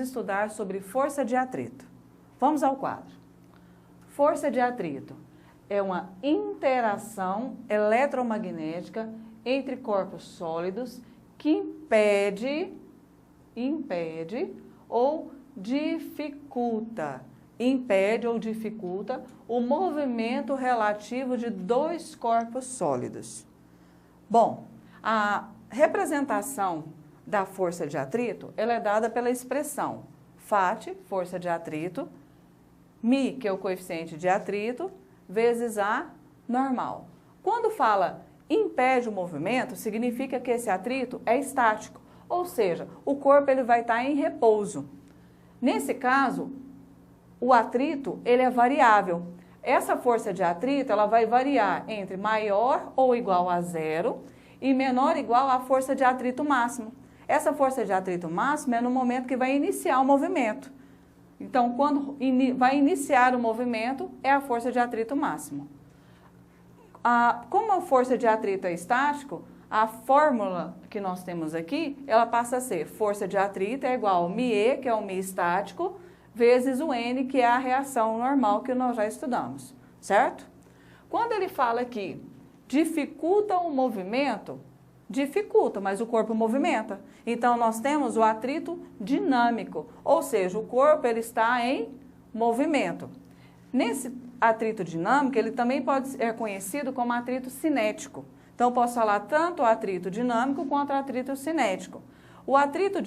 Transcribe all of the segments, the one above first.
Estudar sobre força de atrito. Vamos ao quadro. Força de atrito é uma interação eletromagnética entre corpos sólidos que impede ou dificulta o movimento relativo de dois corpos sólidos. Bom, a representação da força de atrito, ela é dada pela expressão FAT, força de atrito, μ, que é o coeficiente de atrito, vezes A normal. Quando fala impede o movimento, significa que esse atrito é estático, ou seja, o corpo ele vai estar em repouso. Nesse caso, o atrito ele é variável. Essa força de atrito ela vai variar entre maior ou igual a zero e menor ou igual à força de atrito máximo. Essa força de atrito máximo é no momento que vai iniciar o movimento. Então, quando vai iniciar o movimento, é a força de atrito máximo. Como a força de atrito é estático, a fórmula que nós temos aqui, ela passa a ser força de atrito é igual ao μe, que é o μ estático, vezes o N, que é a reação normal que nós já estudamos, certo? Quando ele fala que dificulta o movimento, dificulta, mas o corpo movimenta. Então, nós temos o atrito dinâmico, ou seja, o corpo ele está em movimento. Nesse atrito dinâmico, ele também pode ser conhecido como atrito cinético. Então, eu posso falar tanto o atrito dinâmico quanto o atrito cinético. O atrito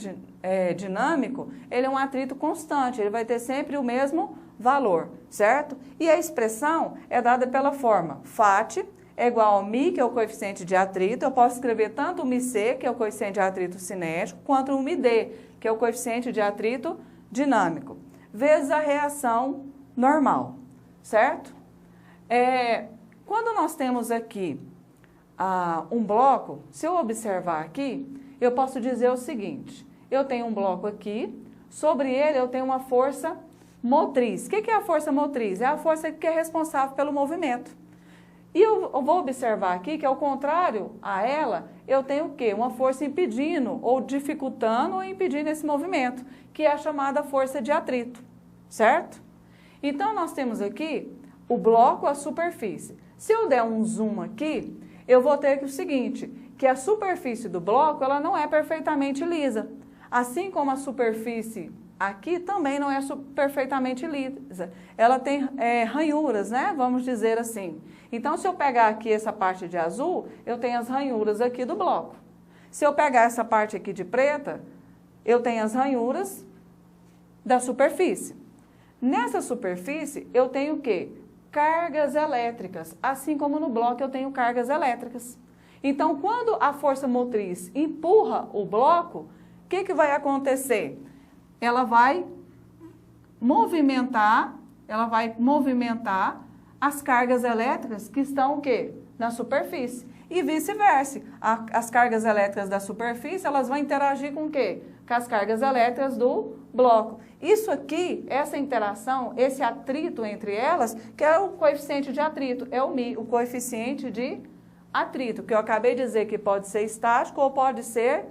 dinâmico, ele é um atrito constante, ele vai ter sempre o mesmo valor, certo? E a expressão é dada pela forma FAT é igual ao μ, que é o coeficiente de atrito. Eu posso escrever tanto o μc, que é o coeficiente de atrito cinético, quanto o μd, que é o coeficiente de atrito dinâmico, vezes a reação normal, certo? Quando nós temos aqui um bloco, se eu observar aqui, eu posso dizer o seguinte, eu tenho um bloco aqui, sobre ele eu tenho uma força motriz. O que é a força motriz? É a força que é responsável pelo movimento. E eu vou observar aqui que, ao contrário a ela, eu tenho o quê? Uma força impedindo, ou dificultando ou impedindo esse movimento, que é a chamada força de atrito, certo? Então, nós temos aqui o bloco, a superfície. Se eu der um zoom aqui, eu vou ter que o seguinte, que a superfície do bloco, ela não é perfeitamente lisa. Assim como a superfície aqui também não é perfeitamente lisa. Ela tem ranhuras, né? Vamos dizer assim. Então, se eu pegar aqui essa parte de azul, eu tenho as ranhuras aqui do bloco. Se eu pegar essa parte aqui de preta, eu tenho as ranhuras da superfície. Nessa superfície, eu tenho o quê? Cargas elétricas, assim como no bloco eu tenho cargas elétricas. Então, quando a força motriz empurra o bloco, o que vai acontecer? Ela vai movimentar as cargas elétricas que estão o quê? Na superfície. E vice-versa. As cargas elétricas da superfície, elas vão interagir com o quê? Com as cargas elétricas do bloco. Isso aqui, essa interação, esse atrito entre elas, que é o coeficiente de atrito, é o μ, o coeficiente de atrito, que eu acabei de dizer que pode ser estático ou pode ser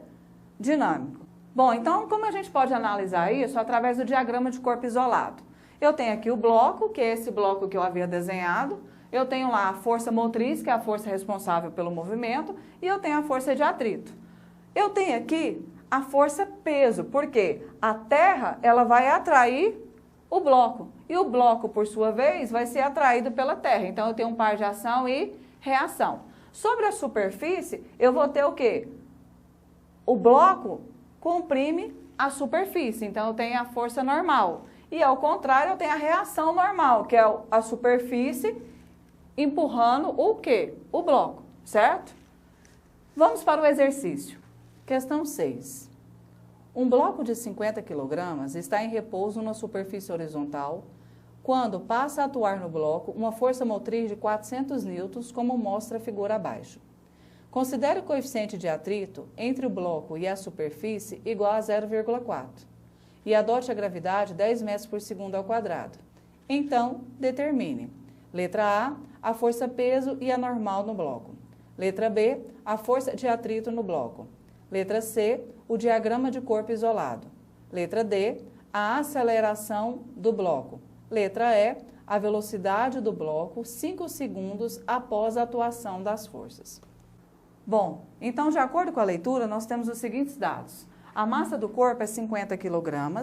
dinâmico. Bom, então, como a gente pode analisar isso? Através do diagrama de corpo isolado. Eu tenho aqui o bloco, que é esse bloco que eu havia desenhado. Eu tenho lá a força motriz, que é a força responsável pelo movimento, e eu tenho a força de atrito. Eu tenho aqui a força peso, porque a terra ela vai atrair o bloco, e o bloco, por sua vez, vai ser atraído pela terra. Então, eu tenho um par de ação e reação. Sobre a superfície, eu vou ter o quê? O bloco comprime a superfície, então eu tenho a força normal. E ao contrário, eu tenho a reação normal, que é a superfície empurrando o quê? O bloco, certo? Vamos para o exercício. Questão 6. Um bloco de 50 kg está em repouso na superfície horizontal quando passa a atuar no bloco uma força motriz de 400 newtons, como mostra a figura abaixo. Considere o coeficiente de atrito entre o bloco e a superfície igual a 0,4 e adote a gravidade 10 metros por segundo ao quadrado. Então, determine. Letra A força peso e a normal no bloco. Letra B, a força de atrito no bloco. Letra C, o diagrama de corpo isolado. Letra D, a aceleração do bloco. Letra E, a velocidade do bloco 5 segundos após a atuação das forças. Bom, então, de acordo com a leitura, nós temos os seguintes dados. A massa do corpo é 50 kg,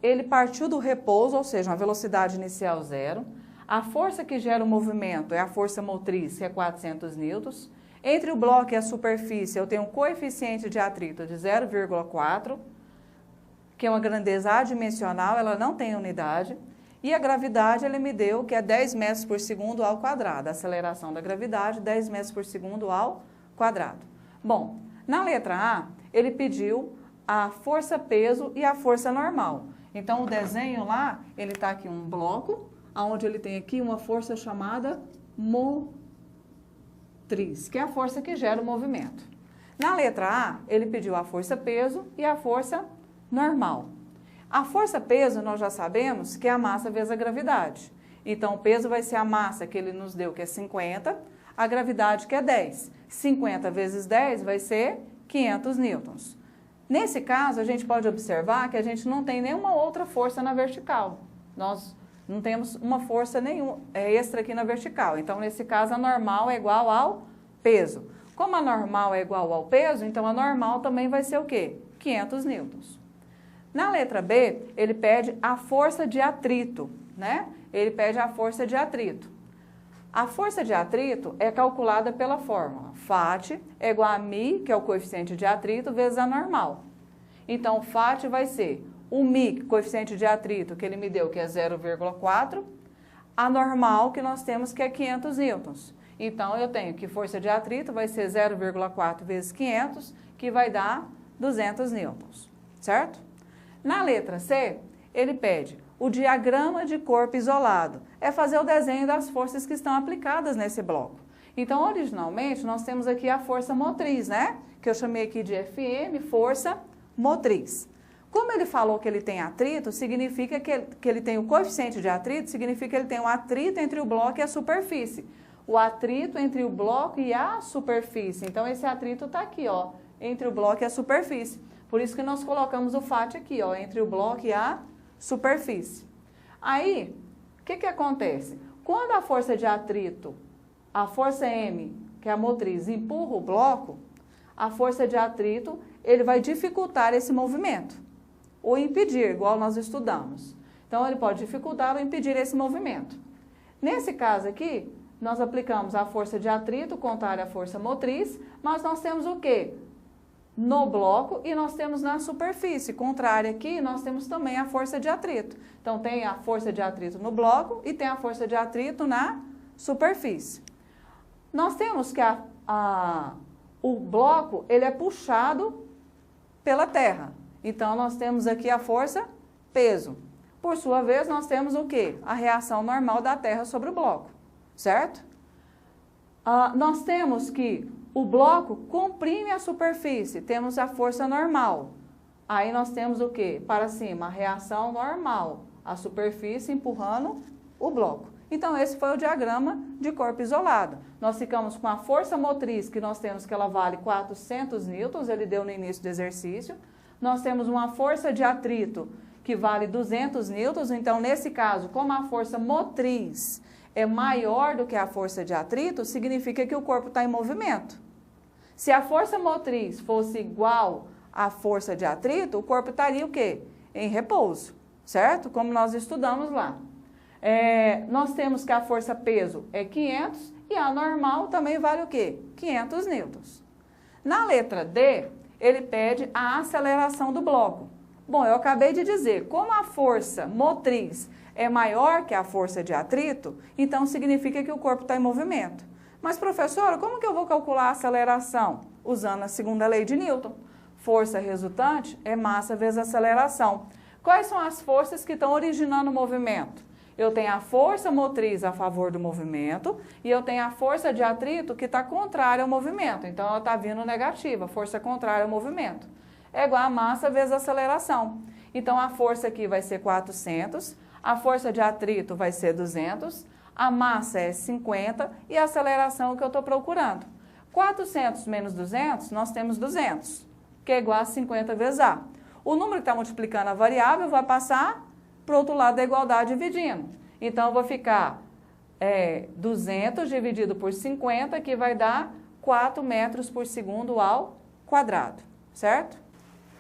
ele partiu do repouso, ou seja, uma velocidade inicial zero. A força que gera o movimento é a força motriz, que é 400 newtons. Entre o bloco e a superfície, eu tenho um coeficiente de atrito de 0,4, que é uma grandeza adimensional, ela não tem unidade. E a gravidade, ele me deu que é 10 metros por segundo ao quadrado. A aceleração da gravidade, 10 metros por segundo ao quadrado. Bom, na letra A, ele pediu a força-peso e a força normal. Então, o desenho lá, ele está aqui um bloco, onde ele tem aqui uma força chamada motriz, que é a força que gera o movimento. Na letra A, ele pediu a força-peso e a força normal. A força-peso, nós já sabemos que é a massa vezes a gravidade. Então, o peso vai ser a massa que ele nos deu, que é 50, a gravidade, que é 10. 50 vezes 10 vai ser 500 newtons. Nesse caso, a gente pode observar que a gente não tem nenhuma outra força na vertical. Nós não temos uma força nenhuma extra aqui na vertical. Então, nesse caso, a normal é igual ao peso. Como a normal é igual ao peso, então a normal também vai ser o quê? 500 newtons. Na letra B, ele pede a força de atrito, né? Ele pede a força de atrito. A força de atrito é calculada pela fórmula. Φ é igual a μ, que é o coeficiente de atrito, vezes a normal. Então, Φ vai ser o μ, coeficiente de atrito, que ele me deu, que é 0,4, a normal, que nós temos, que é 500 newtons. Então, eu tenho que força de atrito vai ser 0,4 vezes 500, que vai dar 200 newtons, certo? Na letra C, ele pede o diagrama de corpo isolado. É fazer o desenho das forças que estão aplicadas nesse bloco. Então, originalmente, nós temos aqui a força motriz, né? Que eu chamei aqui de FM, força motriz. Como ele falou que ele tem atrito, significa que ele tem o coeficiente de atrito, significa que ele tem um atrito entre o bloco e a superfície. O atrito entre o bloco e a superfície. Então, esse atrito está aqui, ó, entre o bloco e a superfície. Por isso que nós colocamos o Φ aqui, ó, entre o bloco e a superfície. Aí, o que acontece? Quando a força de atrito, a força M, que é a motriz, empurra o bloco, a força de atrito, ele vai dificultar esse movimento, ou impedir, igual nós estudamos. Então, ele pode dificultar ou impedir esse movimento. Nesse caso aqui, nós aplicamos a força de atrito contrária à força motriz, mas nós temos o quê? No bloco e nós temos na superfície. Contrária aqui, nós temos também a força de atrito. Então, tem a força de atrito no bloco e tem a força de atrito na superfície. Nós temos que o bloco, ele é puxado pela terra. Então, nós temos aqui a força peso. Por sua vez, nós temos o quê? A reação normal da terra sobre o bloco, certo? Nós temos que o bloco comprime a superfície, temos a força normal. Aí nós temos o quê? Para cima, a reação normal, a superfície empurrando o bloco. Então, esse foi o diagrama de corpo isolado. Nós ficamos com a força motriz, que nós temos que ela vale 400 newtons, ele deu no início do exercício. Nós temos uma força de atrito, que vale 200 newtons. Então, nesse caso, como a força motriz é maior do que a força de atrito, significa que o corpo está em movimento. Se a força motriz fosse igual à força de atrito, o corpo estaria o quê? Em repouso, certo? Como nós estudamos lá. Nós temos que a força peso é 500 e a normal também vale o quê? 500 newtons. Na letra D, ele pede a aceleração do bloco. Bom, eu acabei de dizer, como a força motriz é maior que a força de atrito, então significa que o corpo está em movimento. Mas, professora, como que eu vou calcular a aceleração? Usando a segunda lei de Newton. Força resultante é massa vezes aceleração. Quais são as forças que estão originando o movimento? Eu tenho a força motriz a favor do movimento e eu tenho a força de atrito que está contrária ao movimento. Então, ela está vindo negativa, força contrária ao movimento. É igual a massa vezes a aceleração. Então, a força aqui vai ser 400, a força de atrito vai ser 200, a massa é 50 e a aceleração é o que eu estou procurando. 400 menos 200, nós temos 200, que é igual a 50 vezes A. O número que está multiplicando a variável vai passar para o outro lado da igualdade dividindo. Então, eu vou ficar 200 dividido por 50, que vai dar 4 metros por segundo ao quadrado, certo?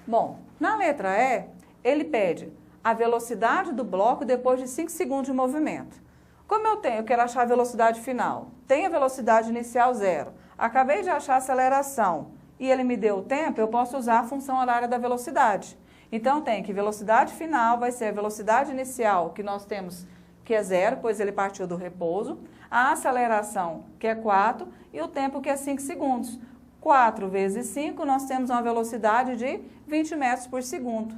Bom, na letra E, ele pede a velocidade do bloco depois de 5 segundos de movimento. Como eu quero achar a velocidade final. Tem a velocidade inicial 0. Acabei de achar a aceleração e ele me deu o tempo, eu posso usar a função horária da velocidade. Então, tem que velocidade final vai ser a velocidade inicial que nós temos, que é 0, pois ele partiu do repouso, a aceleração, que é 4, e o tempo, que é 5 segundos. 4 vezes 5, nós temos uma velocidade de 20 metros por segundo.